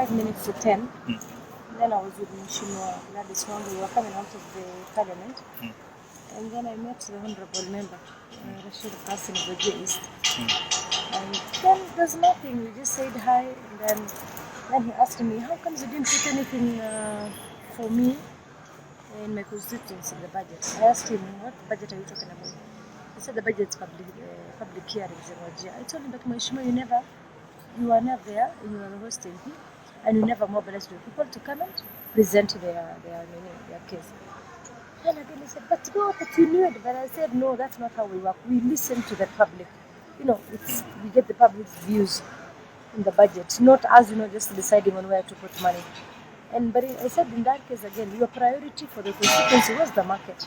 5 minutes to 10. Then I was with Mheshimiwa Gladys Wanga. We were coming out of the parliament. And then I met the honorable member, Rashid Hassan of Wajir East. And then there's nothing. We just said hi. And then he asked me, how come you didn't put anything for me in my constituency in the budget? I asked him, what budget are you talking about? He said the budget's public hearings in Wajir. I told him, but Mheshimiwa, you are not there, you are the host MP, and you never mobilized your people to come and present their case. And again he said, but go, but you knew it. But I said, no, that's not how we work. We listen to the public. We get the public's views in the budget, not as, just deciding on where to put money. But I said, in that case again, your priority for the constituency was the market.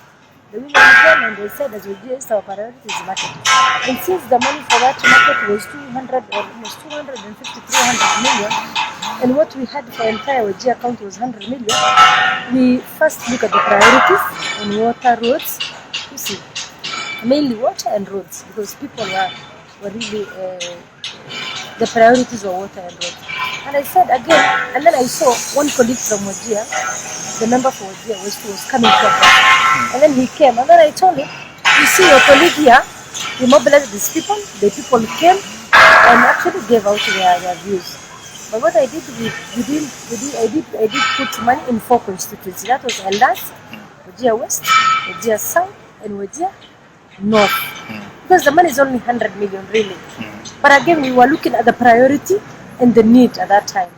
The women came and they said, as we just our priority is market. And since the money for that market was 200 or almost 250, 300 million, and what we had for entire Wajir account was 100 million, we first look at the priorities on water, roads, you see, mainly water and roads, because people were really, the priorities were water and roads. And I said again, and then I saw one colleague from Wajir, the member for Wajir was coming from there. And then he came, and then I told him, you see your colleague here, he mobilized these people, the people came and actually gave out their views. But what I did, I did put money in 4 constituencies. That was Eldas, Wajir West, Wajir South, and Wajir North. Because the money is only 100 million really. But again, we were looking at the priority and the need at that time.